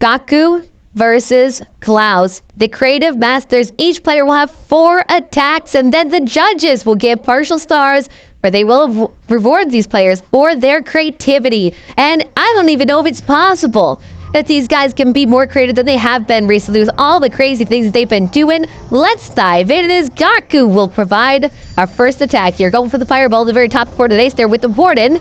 GAKU versus KLAUS. The creative masters, each player will have 4 attacks, and then the judges will give partial stars where they will reward these players for their creativity. And I don't even know if it's possible that these guys can be more creative than they have been recently with all the crazy things that they've been doing. Let's dive in. It is GAKU will provide our first attack here. Going for the fireball at the very top corner of the base there with the warden.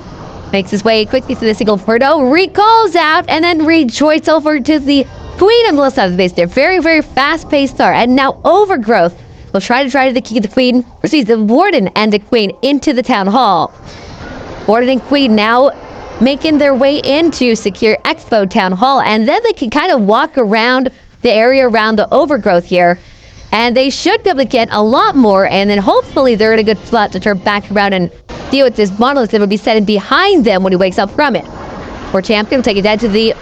Makes his way quickly through the single Inferno, recalls out, and then rejoins over to the Queen on the left side of the base there. Very, very fast-paced start. And now Overgrowth will try to the key the Queen, receives the Warden and the Queen into the Town Hall. Warden and Queen now making their way into Secure Expo Town Hall, and then they can kind of walk around the area around the Overgrowth here. And they should be able to get a lot more, and then hopefully they're in a good spot to turn back around and deal with this monolith that will be setting behind them when he wakes up from it. For Champion will take it down to the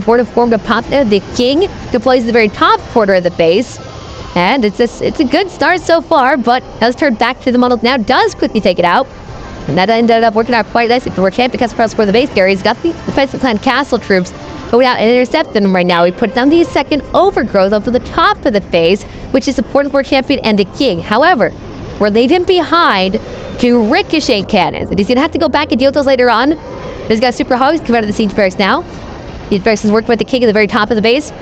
board of form to pop there. The King deploys the very top quarter of the base. And it's a good start so far, but does turn back to the monolith now, does quickly take it out. And that ended up working out quite nicely for Champion cuts across for the base there. He's got the defensive clan castle troops going out and intercepting him right now. He put down the second Overgrowth up to the top of the base, which is supported for Champion and the King. However, we're leaving behind 2 ricochet cannons, and he's gonna have to go back and deal with those later on. He's got super hogs come out of the siege barracks now. Siege barracks is working with the King at the very top of the base.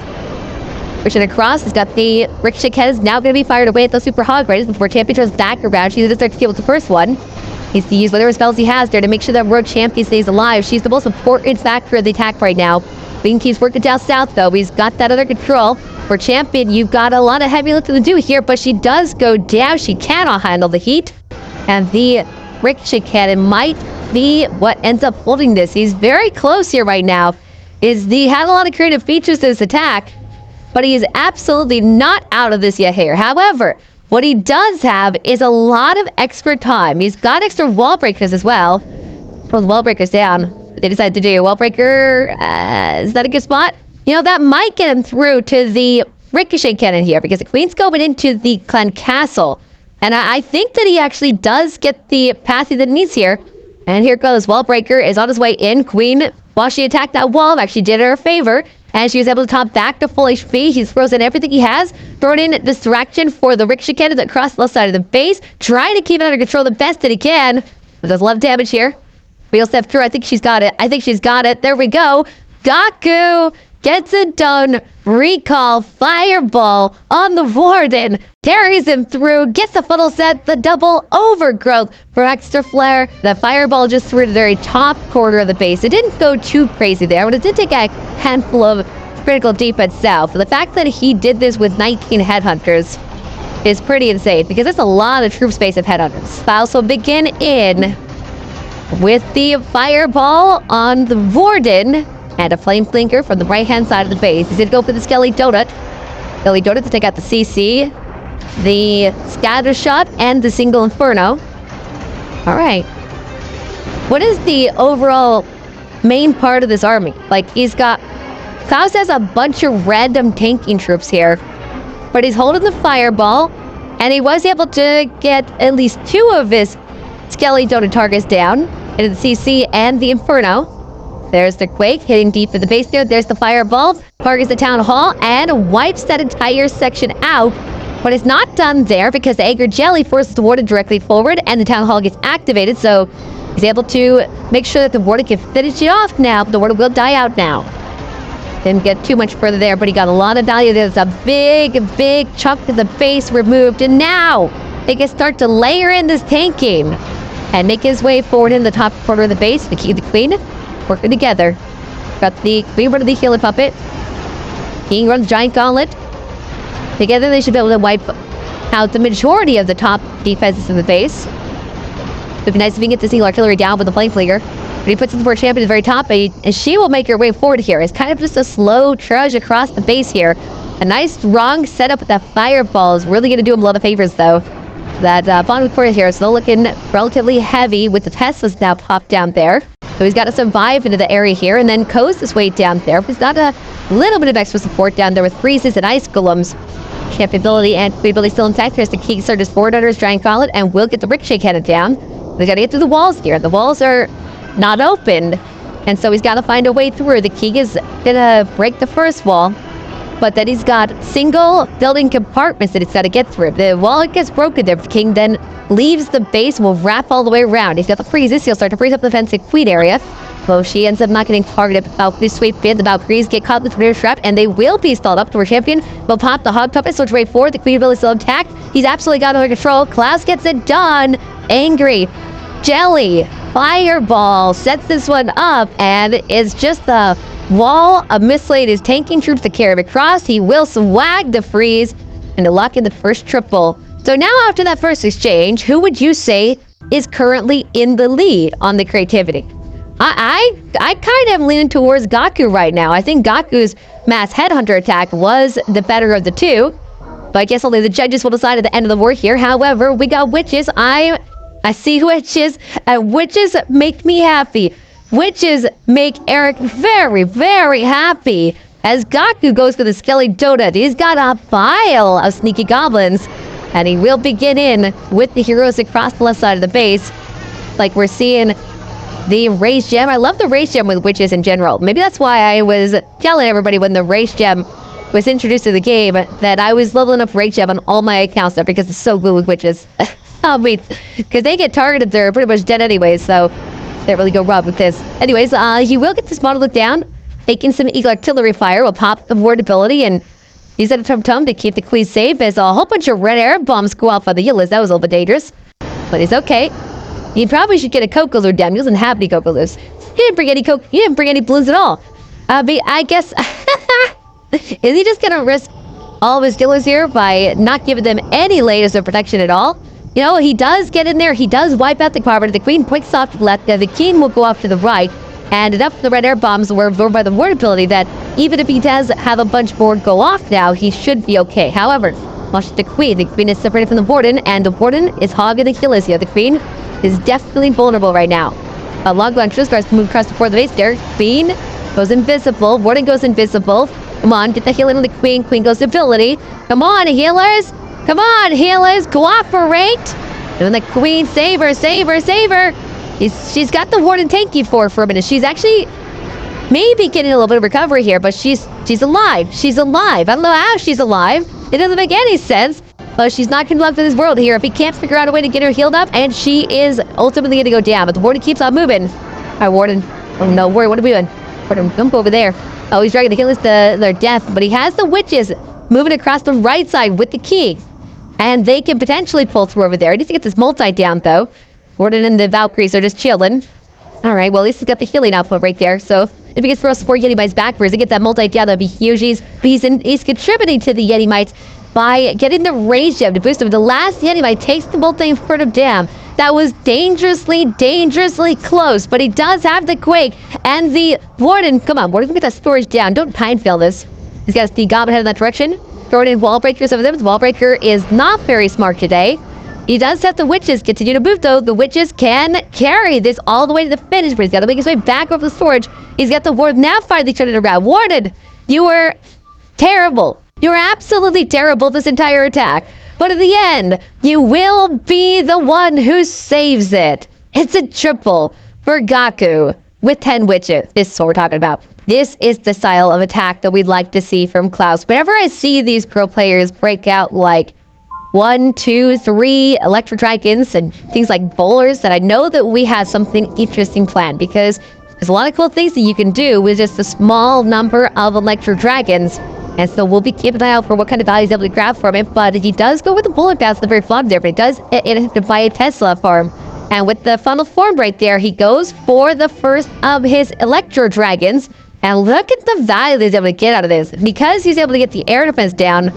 Pushing across, he's got the ricochet cannons now going to be fired away at those super hog raiders before Champion turns back around. She's going to start to kill with the first one. He's to use whatever spells he has there to make sure that Rogue Champion stays alive. She's the most important factor of the attack right now. Queen keeps working down south though. He's got that under control. For Champion, you've got a lot of heavy lifting to do here, but she does go down. She cannot handle the heat. And the ricochet cannon might be what ends up holding this. He's very close here right now. He had a lot of creative features to this attack, but he is absolutely not out of this yet here. However, what he does have is a lot of extra time. He's got extra wall breakers as well. Pull the wall breakers down. They decided to do a wall breaker. Is that a good spot? You know, that might get him through to the ricochet cannon here, because the Queen's going into the clan castle. And I think that he actually does get the passy that he needs here. And here goes. Wallbreaker is on his way in. Queen, while she attacked that wall, actually did her a favor. And she was able to top back to full HP. He's frozen everything he has. Throwing in distraction for the ricochet cannon across the left side of the base. Trying to keep it under control the best that he can. But there's a lot of damage here. Wheel step through. I think she's got it. There we go. GAKU gets it done. Recall fireball on the warden. Carries him through. Gets the funnel set. The double Overgrowth for extra flare. The fireball just threw to the very top corner of the base. It didn't go too crazy there, but it did take a handful of critical defense south. The fact that he did this with 19 headhunters is pretty insane, because it's a lot of troop space of headhunters. I also begin in with the fireball on the warden. And a flame flinker from the right-hand side of the base. He's going to go for the Skelly Donut. Skelly Donut to take out the CC, the Scatter Shot, and the Single Inferno. All right. What is the overall main part of this army? Like, KLAUS has a bunch of random tanking troops here. But he's holding the fireball, and he was able to get at least 2 of his Skelly Donut targets down. Into the CC and the Inferno. There's the Quake hitting deep in the base there. There's the fireball. Targets the Town Hall and wipes that entire section out. But it's not done there, because the Agar Jelly forces the warden directly forward and the Town Hall gets activated. So he's able to make sure that the warden can finish it off now. But the warden will die out now. Didn't get too much further there, but he got a lot of value. There's a big chunk of the base removed. And now they can start to layer in this tanking and make his way forward in the top corner of the base to keep the Queen working together. Got the Queen running the healer puppet. King runs Giant Gauntlet. Together they should be able to wipe out the majority of the top defenses in the base. It would be nice if we can get the single artillery down with the flame flinger. But he puts it for Champion at the very top, and she will make her way forward here. It's kind of just a slow trudge across the base here. A nice strong setup with that fireball is really going to do him a lot of favors though. That bottom corner here is still looking relatively heavy with the Teslas now popped down there. So he's got to survive into the area here and then coast his way down there. He's got a little bit of extra support down there with freezes and ice golems. Champion ability and Queen ability still intact. There's the Kickstarter his forward under his Giant Gauntlet, and will get the ricochet cannon down. They got to get through the walls here. The walls are not open, And so he's got to find a way through. The king is going to break the first wall, but then he's got single building compartments that he's got to get through. The wall gets broken there. The king then leaves the base, will wrap all the way around. He's got the freezes. He'll start to freeze up the fencing queen area. So she ends up not getting targeted. Valkyrie sweep in. The Valkyries get caught in the tornado trap, and they will be stalled up to our champion. Will pop the hog puppet, switch way forward. The queen ability still intact. He's absolutely got it under control. KLAUS gets it done. Angry. Jelly. Fireball sets this one up, and it's just the wall of Misslade is tanking troops to carry him across. He will swag the freeze and to lock in the first triple. So now after that first exchange, who would you say is currently in the lead on the creativity? I kind of am leaning towards GAKU right now. I think GAKU's mass headhunter attack was the better of the two, but I guess only the judges will decide at the end of the war here. However, we got witches. I see witches, and witches make me happy. Witches make Eric very, very happy. As GAKU goes to the Skelly Donut, he's got a pile of sneaky goblins, and he will begin in with the heroes across the left side of the base. Like we're seeing the race gem. I love the race gem with witches in general. Maybe that's why I was telling everybody when the race gem was introduced to the game that I was leveling up race gem on all my accounts there because it's so good with witches. I mean, because they get targeted, they're pretty much dead anyway, so can't really go wrong with this. Anyways, he will get this model look down, taking some Eagle Artillery fire, will pop the ward ability, and use it a tum-tum to keep the queen safe as a whole bunch of red air bombs go off on the Yillis. That was a little bit dangerous, but he's okay. He probably should get a Kokoloo down. He doesn't have any Kokoloos. He didn't bring any balloons at all. But I guess, is he just gonna risk all of his dealers here by not giving them any layers of protection at all? You know, he does get in there. He does wipe out the carpet. The queen quicks off to the left. The king will go off to the right. And enough of the red air bombs were absorbed by the ward ability that even if he does have a bunch more go off now, he should be okay. However, watch the queen. The queen is separated from the warden, and the warden is hogging the kills here. The queen is definitely vulnerable right now. Long gun starts to move across the base there. Queen goes invisible. Warden goes invisible. Come on, get the healing on the queen. Queen goes ability. Come on, healers. Come on, healers, cooperate! And the queen, save her. She's got the warden tanky for a minute. She's actually maybe getting a little bit of recovery here, but she's alive. She's alive. I don't know how she's alive. It doesn't make any sense. But she's not going to be left in this world here if he can't figure out a way to get her healed up, and she is ultimately going to go down. But the warden keeps on moving. All right, warden. Oh no, warden, what are we doing? Warden, don't go over there. Oh, he's dragging the killers to their death, but he has the witches moving across the right side with the king. And they can potentially pull through over there. He needs to get this multi down, though. Warden and the Valkyries are just chilling. All right, well, at least he's got the healing output right there. So if he gets throws 4 Yeti Mites backwards and get that multi down, that'd be huge. He's contributing to the Yeti Mites by getting the rage gem to boost him. The last Yeti Mite takes the multi in front of Dam. That was dangerously close, but he does have the quake. And the warden, come on, warden, get that storage down. Don't pine fail this. He's got the goblin head in that direction. Throwing in wall breakers over them. The wall breaker is not very smart today. He does have the witches continue to move, though. The witches can carry this all the way to the finish, but he's got to make his way back over the storage. He's got the ward now finally turning around. Warden, you were terrible. You were absolutely terrible this entire attack. But at the end, you will be the one who saves it. It's a triple for GAKU with 10 witches. This is what we're talking about. This is the style of attack that we'd like to see from KLAUS. Whenever I see these pro players break out like 1, 2, 3 electro dragons and things like bowlers, that I know that we have something interesting planned, because there's a lot of cool things that you can do with just a small number of electro dragons. And so we'll be keeping an eye out for what kind of value he's able to grab from it. But he does go with the bullet pass at the very flop there, but he does have to buy a Tesla farm. And with the funnel form right there, he goes for the first of his electro dragons. And look at the value that he's able to get out of this. Because he's able to get the air defense down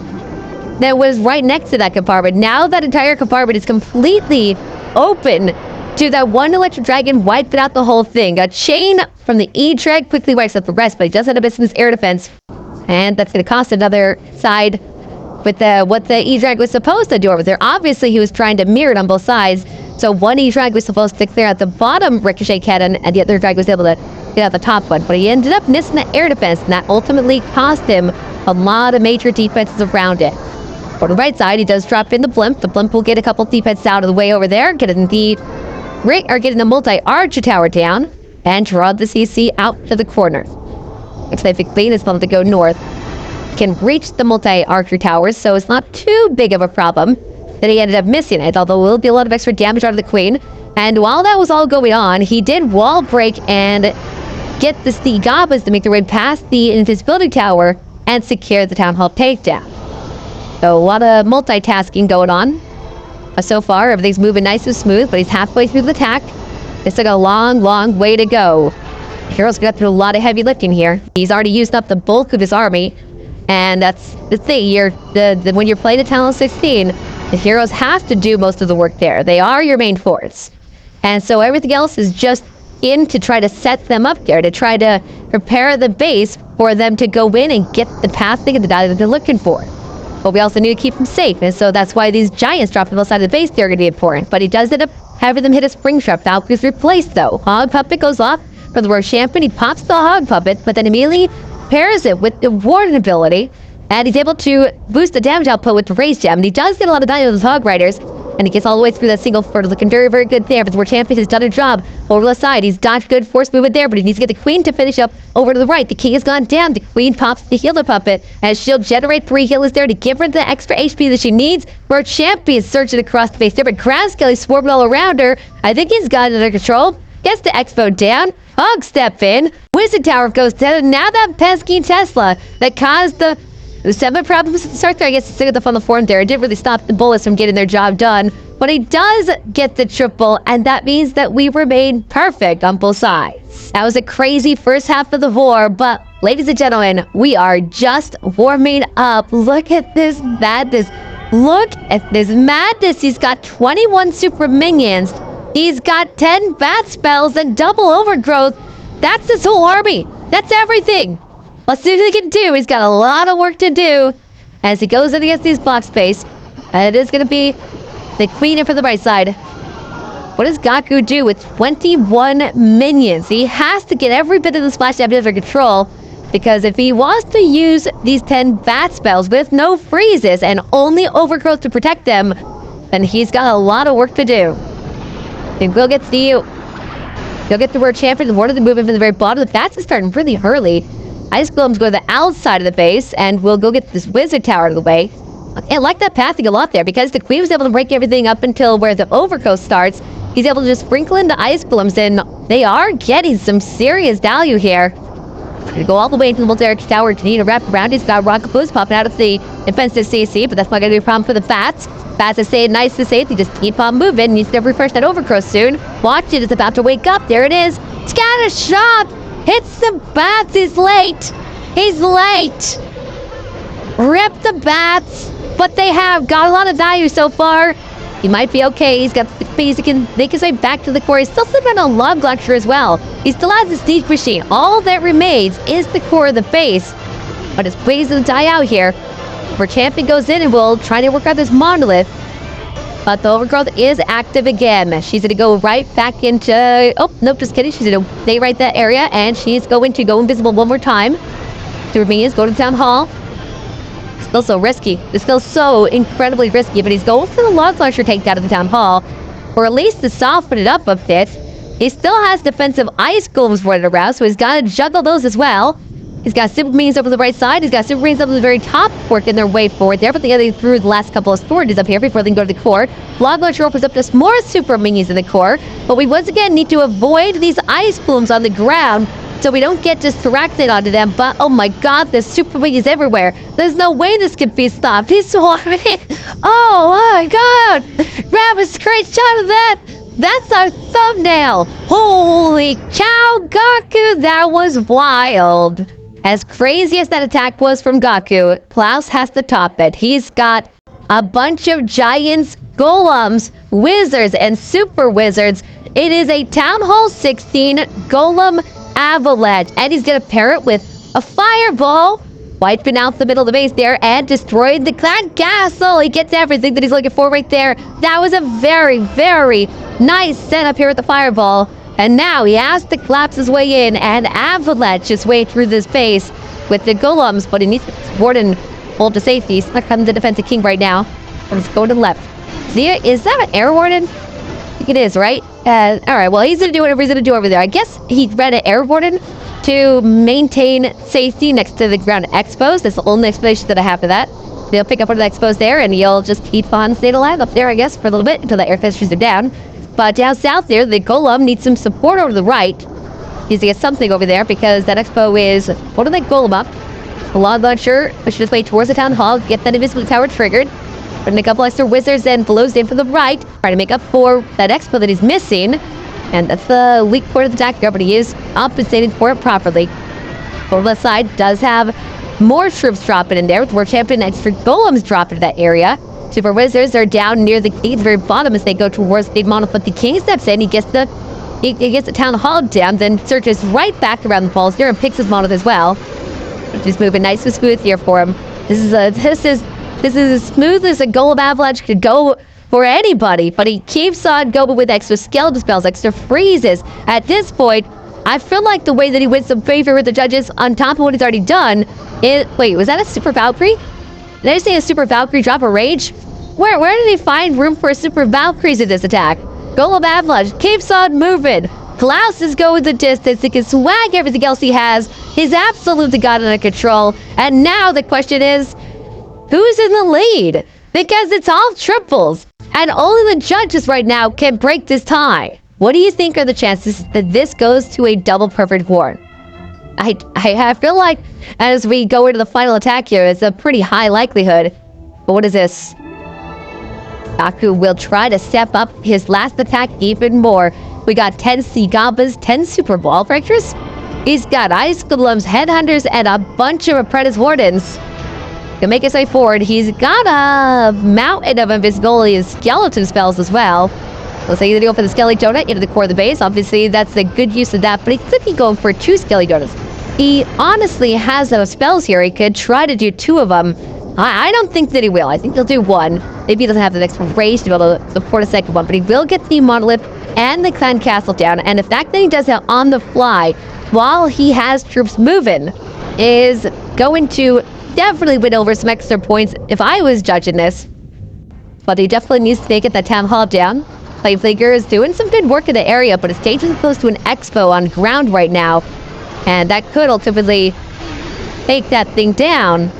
that was right next to that compartment. Now that entire compartment is completely open to that one electric dragon, wiped out the whole thing. A chain from the E-Drag quickly wipes up the rest, but he does have a business air defense. And that's going to cost another side with what the E-Drag was supposed to do over there. Obviously, he was trying to mirror it on both sides. So one E-Drag was supposed to clear out the bottom ricochet cannon, and the other drag was able to get out the top one. But he ended up missing the air defense, and that ultimately cost him a lot of major defenses around it. For the right side, he does drop in the blimp. The blimp will get a couple defenses out of the way over there, getting the multi-archer tower down. and draw the CC out to the corner. Looks like the Queen is going to go north. Can reach the multi-archer towers, so it's not too big of a problem that he ended up missing it, although it will be a lot of extra damage out of the Queen. And while that was all going on, he did wall break and get the goblins to make their way past the invisibility tower and secure the Town Hall takedown. So a lot of multitasking going on. So far, everything's moving nice and smooth, but he's halfway through the attack. It's like a long, long way to go. Hero's got through a lot of heavy lifting here. He's already used up the bulk of his army, and that's the thing. When you're playing a Town Hall 16, the heroes have to do most of the work there. They are your main force. And so everything else is just in to try to set them up there, to try to prepare the base for them to go in and get the pathing and the value that they're looking for. But we also need to keep them safe, and so that's why these giants dropping them outside the base, they're going to be important. But he does end up having them hit a spring trap. Valkyrie's replaced, though. Hog Puppet goes off for the World Champion. He pops the Hog Puppet, but then immediately pairs it with the Warden ability, and he's able to boost the damage output with the Raise Gem. And he does get a lot of value with his Hog Riders, and he gets all the way through that single fort, looking very, very good there. But the World Champion has done a job over the side. He's dodged good force movement there, but he needs to get the Queen to finish up over to the right. The King has gone down. The Queen pops the Healer Puppet, as she'll generate 3 healers there to give her the extra HP that she needs. World Champion is surging across the base there, but Crown Skelly's swarming all around her. I think he's got it under control. Gets the Expo down. Hog step in. Wizard Tower goes down. And now that pesky Tesla that caused the 7 problems at the start there, I guess, to stick at the funnel form there. It didn't really stop the bullets from getting their job done. But he does get the triple, and that means that we remain perfect on both sides. That was a crazy first half of the war, but ladies and gentlemen, we are just warming up. Look at this madness. Look at this madness. He's got 21 super minions. He's got 10 bat spells and double overgrowth. That's his whole army. That's everything. Let's see what he can do. He's got a lot of work to do as he goes in against these block space. And it is going to be the Queen in for the right side. What does GAKU do with 21 minions? He has to get every bit of the splash damage under control, because if he wants to use these 10 bat spells with no freezes and only overgrowth to protect them, then he's got a lot of work to do. Then we'll get the World Champion. One of the movement from the very bottom. The bats is starting really early. Ice Golems go to the outside of the base, and we'll go get this Wizard Tower out of the way. I like that pathing a lot there, because the Queen was able to break everything up until where the overcoast starts. He's able to just sprinkle in the Ice Golems, and they are getting some serious value here. Gonna go all the way into the multi-arch tower to need to wrap around. He's got rocket boost popping out of the defensive CC, but that's not going to be a problem for the bats. Bats is staying nice and safe. They just keep on moving. Needs to refresh that overgrowth soon. Watch it. It's about to wake up. There it is. Scatter shot. Hits the bats. He's late. He's late. Rip the bats. But they have got a lot of value so far. He might be okay. He's got the base. They can say back to the core. He's still sitting on a log launcher as well. He still has the siege machine. All that remains is the core of the base. But his base doesn't die out here. Where Champion goes in and will try to work out this monolith. But the overgrowth is active again. She's going to go right back into... Oh, nope, just kidding. She's going to stay right that area. And she's going to go invisible one more time. To Remains, go to the Town Hall. Still so risky. It's still so incredibly risky, but he's going for the log launcher takedown of the Town Hall, or at least to soften it up a bit. He still has defensive Ice Golems running around, so he's got to juggle those as well. He's got Super Minions over the right side. He's got Super Minions up to the very top, working their way forward there, but the other through the last couple of storages up here before they can go to the core. Log launcher opens up to more Super Minions in the core, but we once again need to avoid these Ice Blooms on the ground, so we don't get distracted onto them. But oh my god, there's super minions everywhere. There's no way this can be stopped. He's swarming. Oh my god! Grab a great shot of that! That's our thumbnail! Holy cow, GAKU, that was wild! As crazy as that attack was from GAKU, KLAUS has to top it. He's got a bunch of giants, golems, wizards, and super wizards. It is a Town Hall 16 golem avalanche, and he's gonna pair it with a fireball, wiping out the middle of the base there and destroying the clan castle. He gets everything that he's looking for right there. That was a very, very nice setup here with the fireball, and now he has to collapse his way in and avalanche his way through this base with the golems, but he needs to Warden hold to safety. He's not coming to defend the king right now, but he's going to the left. Zia, is that an air warden? think it is, right? Alright, well, he's gonna do whatever he's gonna do over there. I guess he ran an airborne to maintain safety next to the ground expos. That's the only explanation that I have for that. They'll pick up one of the expos there, and you'll just keep on staying alive up there, I guess, for a little bit until the air defenses are down. But down south there, the golem needs some support over the right. He's to get something over there because that expo is holding that golem up. The log launcher pushes its way towards the town hall, get that invisibility tower triggered. Putting a couple extra wizards and blows in from the right, trying to make up for that expo that he's missing. And that's the weak point of the attack here, but he is compensating for it properly. Over the side does have more troops dropping in there, with more champion extra golems dropping to that area. Super wizards are down near the gate, very bottom as they go towards the monolith. But the king steps in, he gets the town hall down, then searches right back around the walls here and picks his monolith as well. Just moving nice and smooth here for him. This is as smooth as a golem avalanche could go for anybody, but he keeps on going with extra skeleton spells, extra freezes. At this point, I feel like the way that he wins some favor with the judges on top of what he's already done is... Wait, was that a Super Valkyrie? Did I just say a Super Valkyrie drop a rage? Where did he find room for Super Valkyries in this attack? Golem Avalanche keeps on moving. KLAUS is going the distance. He can swag everything else he has. He's absolutely got it under control. And now the question is, who's in the lead? Because it's all triples. And only the judges right now can break this tie. What do you think are the chances that this goes to a double perfect war? I feel like as we go into the final attack here, it's a pretty high likelihood. But what is this? GAKU will try to step up his last attack even more. We got 10 sea goblins, 10 super wall breakers. He's got ice golems, headhunters, and a bunch of apprentice wardens. To make his way forward, he's got a mountain of invisibility and skeleton spells as well. Looks like he's gonna go for the Skelly Donut into the core of the base. Obviously, that's a good use of that, but he could be going for 2 Skelly Donuts. He honestly has those spells here. He could try to do 2 of them. I don't think that he will. I think he'll do 1. Maybe he doesn't have the next range to be able to support a second one, but he will get the monolith and the clan castle down. And the fact that he does that on the fly while he has troops moving is going to definitely win over some extra points if I was judging this. But he definitely needs to get that town hall down. Playflaker is doing some good work in the area, but it's dangerously close to an expo on ground right now. And that could ultimately take that thing down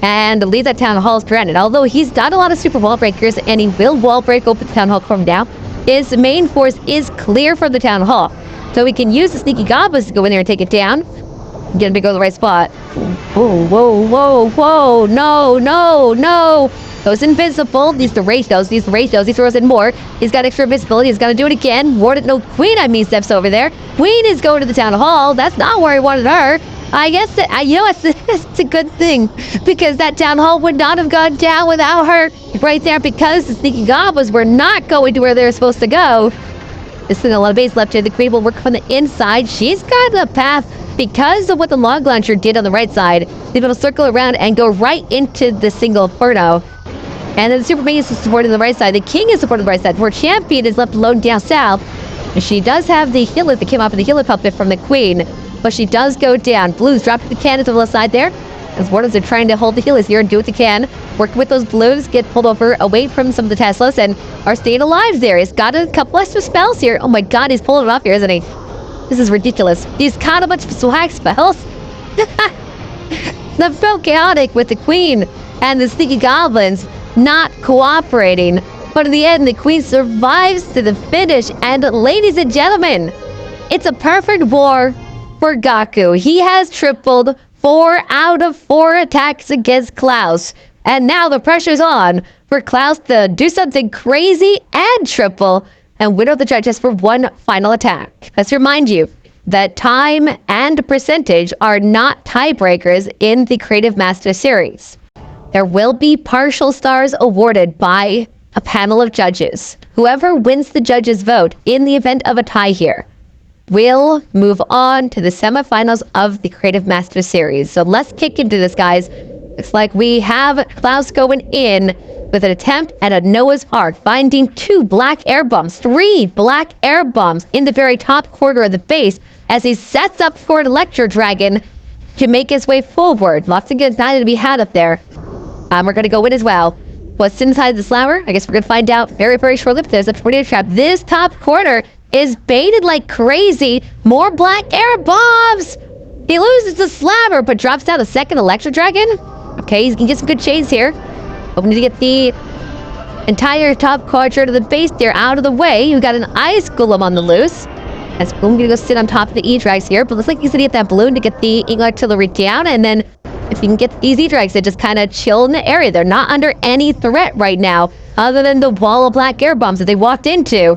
and leave that town hall stranded. Although he's done a lot of super wall breakers and he will wall break open the town hall from now, his main force is clear from the town hall. So we can use the sneaky goblins to go in there and take it down. Get him to go to the right spot. Whoa, whoa, whoa, whoa. No, no, no. Those invisible. These the ratios. These throws in more. He's got extra invisibility. He's got to do it again. Warded. No, Queen, I mean, steps over there. Queen is going to the town hall. That's not where he wanted her. I guess that, you know, it's a good thing, because that town hall would not have gone down without her right there, because the sneaky goblins were not going to where they were supposed to go. There's still a lot of base left here. The Queen will work from the inside. She's got the path because of what the log launcher did on the right side. They've able to circle around and go right into the single inferno. And then the Super Minions is supporting the right side. The King is supporting the right side. Where Champion is left alone down south. And she does have the healer that came off of the healer puppet from the Queen, but she does go down. Blues dropping the cannons on the left side there, as Wardens are trying to hold the healers here and do what they can. Working with those blues, get pulled over away from some of the Teslas and are staying alive there. He's got a couple extra spells here. Oh my god, he's pulling it off here, isn't he? This is ridiculous. He's got a bunch of swag spells. They're so chaotic with the Queen and the sneaky goblins not cooperating. But in the end, the Queen survives to the finish. And ladies and gentlemen, it's a perfect war for GAKU. He has tripled 4 out of 4 attacks against KLAUS. And now the pressure's on for KLAUS to do something crazy and triple and win over the judges for one final attack. Let's remind you that time and percentage are not tiebreakers in the Creative Master Series. There will be partial stars awarded by a panel of judges. Whoever wins the judges' vote in the event of a tie here will move on to the semifinals of the Creative Master Series. So let's kick into this, guys. Looks like we have KLAUS going in with an attempt at a Noah's Ark, finding 2 black air bombs, 3 black air bombs in the very top corner of the base as he sets up for an Electro Dragon to make his way forward. Lots of good time to be had up there. We're going to go in as well. what's inside the slammer? I guess we're gonna find out very, very shortly. But there's a tornado trap. This top corner is baited like crazy. More black air bombs. He loses the slammer, but drops down the second electro dragon. Okay, he's gonna get some good shades here. Hoping to get the entire top quadrant of the base there out of the way. We got an ice golem on the loose. As Boom gonna go sit on top of the E-Drags here, but looks like he's gonna get that balloon to get the Eagle Artillery down, and then if you can get these E-Drags to just kind of chill in the area. They're not under any threat right now, other than the wall of black air bombs that they walked into.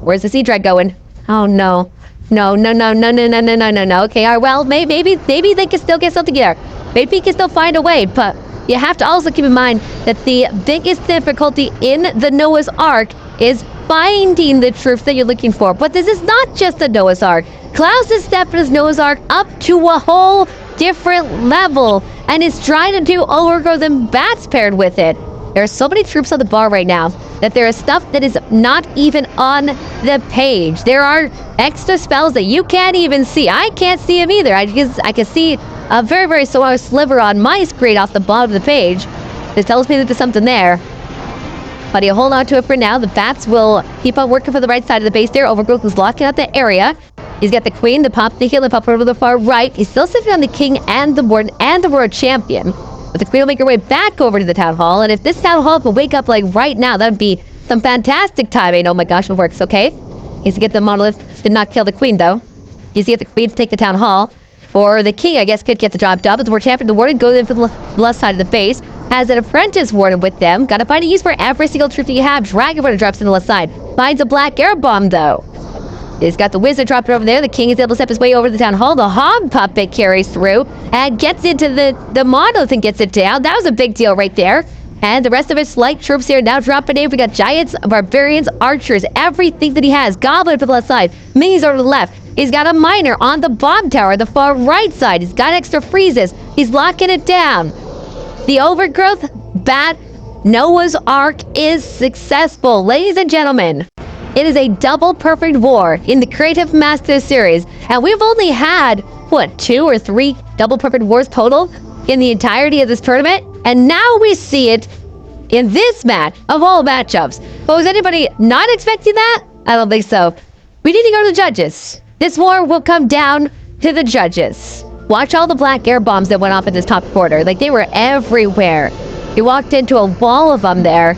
Where's this E-Drag going? Oh no. No. Okay, all right, well, maybe they can still get something there. Maybe he can still find a way, but you have to also keep in mind that the biggest difficulty in the Noah's Ark is finding the troops that you're looking for. But this is not just the Noah's Ark. KLAUS has stepped his Noah's Ark up to a whole different level and is trying to do overgrowth and bats paired with it. There are so many troops on the bar right now that there is stuff that is not even on the page. There are extra spells that you can't even see. I can't see them either. I can see a very, very small sliver on my screen off the bottom of the page. This tells me that there's something there. But you hold on to it for now. The bats will keep on working for the right side of the base there. Overgrowth is locking out the area. He's got the queen, the pop, the heal, the pop over to the far right. He's still sitting on the king and the warden and the world champion. But the queen will make her way back over to the town hall. And if this town hall could wake up like right now, that would be some fantastic timing. Oh my gosh, it works, okay? He's to get the monolith. Did not kill the queen, though. He's to get the queen to take the town hall. Or the king, I guess, could get the job done. But the world champion, the warden, goes in for the left side of the base. Has an apprentice warden with them. Got to find a use for every single troop that you have. Dragon warden drops in the left side. Finds a black air bomb, though. He's got the wizard dropped over there. The king is able to step his way over to the town hall. The hog puppet carries through and gets into the monolith and gets it down. That was a big deal right there. And the rest of his light troops here now dropping in. We got giants, barbarians, archers, everything that he has. Goblin to the left side. Minis over to the left. He's got a miner on the bomb tower, the far right side. He's got extra freezes. He's locking it down. The overgrowth bat Noah's Ark is successful. Ladies and gentlemen, it is a double perfect war in the Creative Masters series. And we've only had, what, 2 or 3 double perfect wars total in the entirety of this tournament? And now we see it in this match of all matchups. But was anybody not expecting that? I don't think so. We need to go to the judges. This war will come down to the judges. Watch all the black air bombs that went off in this top quarter. Like, they were everywhere. You walked into a wall of them there.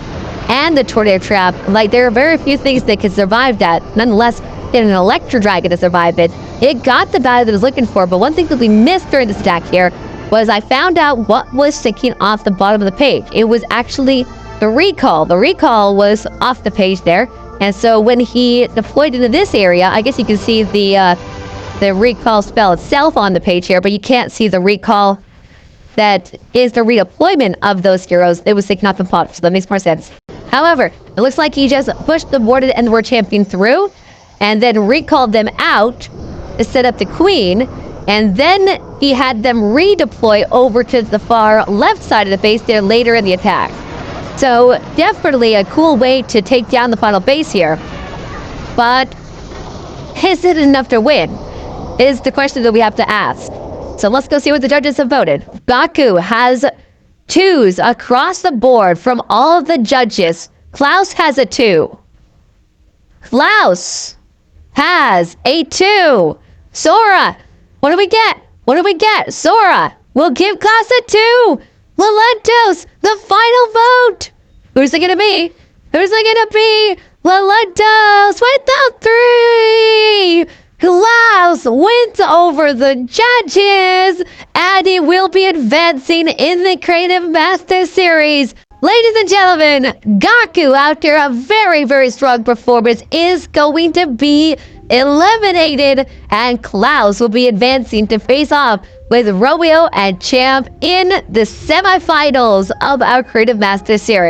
And the tornado trap. Like, there are very few things that could survive that. Nonetheless, get an electro dragon to survive it. It got the value that it was looking for. But one thing that we missed during this attack here was I found out what was sticking off the bottom of the page. It was actually the recall. The recall was off the page there. And so when he deployed into this area, I guess you can see the recall spell itself on the page here, but you can't see the recall that is the redeployment of those heroes. It was taken off and popped, so that makes more sense. However, it looks like he just pushed the warden and the war champion through, and then recalled them out to set up the queen, and then he had them redeploy over to the far left side of the base there later in the attack. So definitely a cool way to take down the final base here. But is it enough to win? Is the question that we have to ask. So let's go see what the judges have voted. GAKU has 2s across the board from all of the judges. KLAUS has a 2. KLAUS has a 2. Sora, what do we get? What do we get? Sora, we'll give KLAUS a 2. Lelentos, the final vote. Who's it gonna be? Who's it gonna be? Lelentos with the 3. KLAUS wins over the judges, and he will be advancing in the Creative Master Series. Ladies and gentlemen, GAKU, after a very, very strong performance, is going to be eliminated, and KLAUS will be advancing to face off with Romeo and Champ in the semifinals of our Creative Master Series.